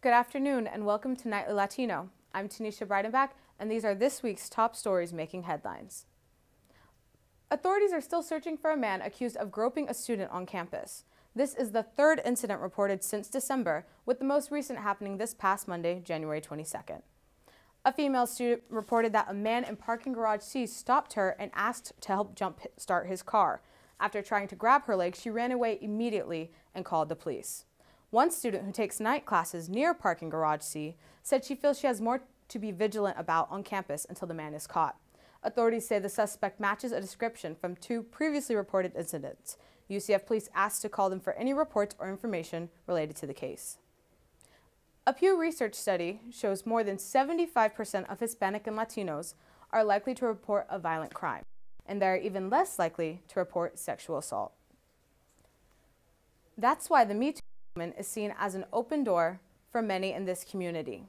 Good afternoon and welcome to Nightly Latino. I'm Tanisha Breidenbach and these are this week's top stories making headlines. Authorities are still searching for a man accused of groping a student on campus. This is the third incident reported since December, with the most recent happening this past Monday, January 22nd. A female student reported that a man in parking garage C stopped her and asked to help jump-start his car. After trying to grab her leg, she ran away immediately and called the police. One student who takes night classes near parking garage C said she feels she has more to be vigilant about on campus until the man is caught. Authorities say the suspect matches a description from two previously reported incidents. UCF police asked to call them for any reports or information related to the case. A Pew Research study shows more than 75% of Hispanic and Latinos are likely to report a violent crime, and they're even less likely to report sexual assault. That's why the Me Too movement is seen as an open door for many in this community.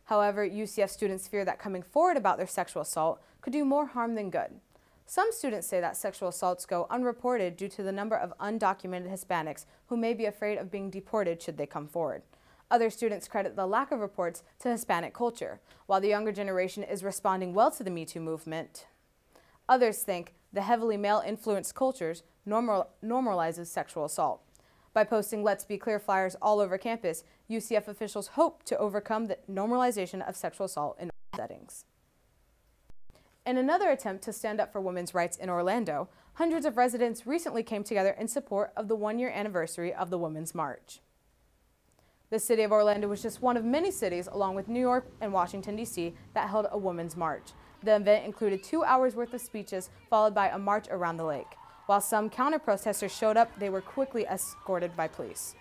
However, UCF students fear that coming forward about their sexual assault could do more harm than good. Some students say that sexual assaults go unreported due to the number of undocumented Hispanics who may be afraid of being deported should they come forward. Other students credit the lack of reports to Hispanic culture, while the younger generation is responding well to the Me Too movement. Others think the heavily male-influenced cultures normalizes sexual assault. By posting Let's Be Clear flyers all over campus, UCF officials hope to overcome the normalization of sexual assault in all settings. In another attempt to stand up for women's rights in Orlando, hundreds of residents recently came together in support of the one-year anniversary of the Women's March. The city of Orlando was just one of many cities, along with New York and Washington, D.C., that held a Women's March. The event included 2 hours worth of speeches, followed by a march around the lake. While some counter-protesters showed up, they were quickly escorted by police.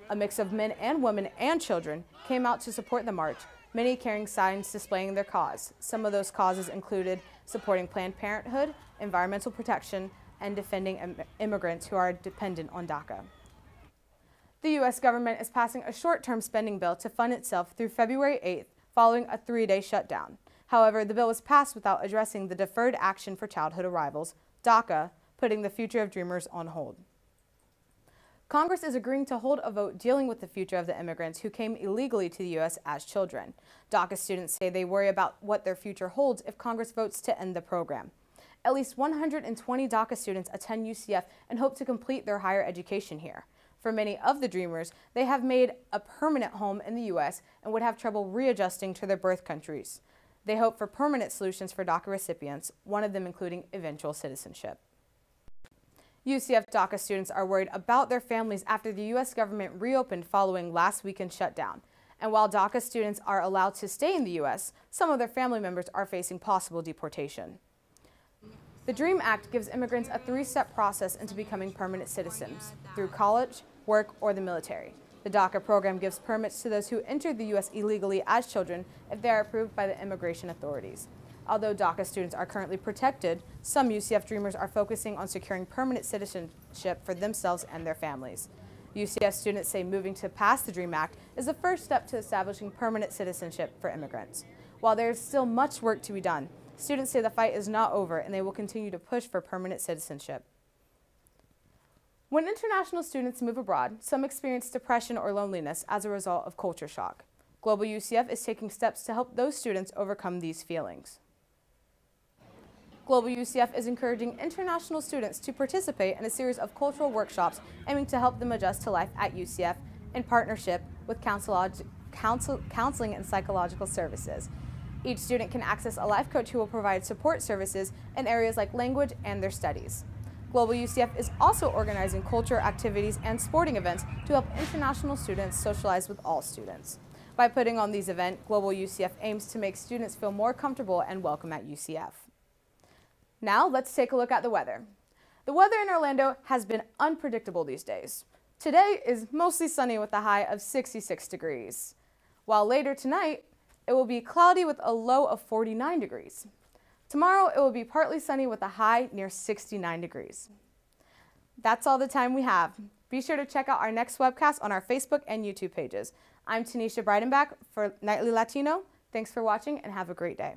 A mix of men and women and children came out to support the march, many carrying signs displaying their cause. Some of those causes included supporting Planned Parenthood, environmental protection, and defending immigrants who are dependent on DACA. The U.S. government is passing a short-term spending bill to fund itself through February 8th, following a 3-day shutdown. However, the bill was passed without addressing the Deferred Action for Childhood Arrivals, DACA, putting the future of dreamers on hold. Congress is agreeing to hold a vote dealing with the future of the immigrants who came illegally to the U.S. as children. DACA students say they worry about what their future holds if Congress votes to end the program. At least 120 DACA students attend UCF and hope to complete their higher education here. For many of the dreamers, they have made a permanent home in the U.S. and would have trouble readjusting to their birth countries. They hope for permanent solutions for DACA recipients, one of them including eventual citizenship. UCF DACA students are worried about their families after the U.S. government reopened following last weekend's shutdown. And while DACA students are allowed to stay in the U.S., some of their family members are facing possible deportation. The DREAM Act gives immigrants a 3-step process into becoming permanent citizens, through college, work, or the military. The DACA program gives permits to those who entered the U.S. illegally as children if they are approved by the immigration authorities. Although DACA students are currently protected, some UCF dreamers are focusing on securing permanent citizenship for themselves and their families. UCF students say moving to pass the DREAM Act is the first step to establishing permanent citizenship for immigrants. While there is still much work to be done, students say the fight is not over and they will continue to push for permanent citizenship. When international students move abroad, some experience depression or loneliness as a result of culture shock. Global UCF is taking steps to help those students overcome these feelings. Global UCF is encouraging international students to participate in a series of cultural workshops aiming to help them adjust to life at UCF in partnership with counseling and psychological services. Each student can access a life coach who will provide support services in areas like language and their studies. Global UCF is also organizing culture activities and sporting events to help international students socialize with all students. By putting on these events, Global UCF aims to make students feel more comfortable and welcome at UCF. Now let's take a look at the weather. The weather in Orlando has been unpredictable these days. Today is mostly sunny with a high of 66 degrees, while later tonight it will be cloudy with a low of 49 degrees. Tomorrow it will be partly sunny with a high near 69 degrees. That's all the time we have. Be sure to check out our next webcast on our Facebook and YouTube pages. I'm Tanisha Breidenbach for Nightly Latino. Thanks for watching and have a great day.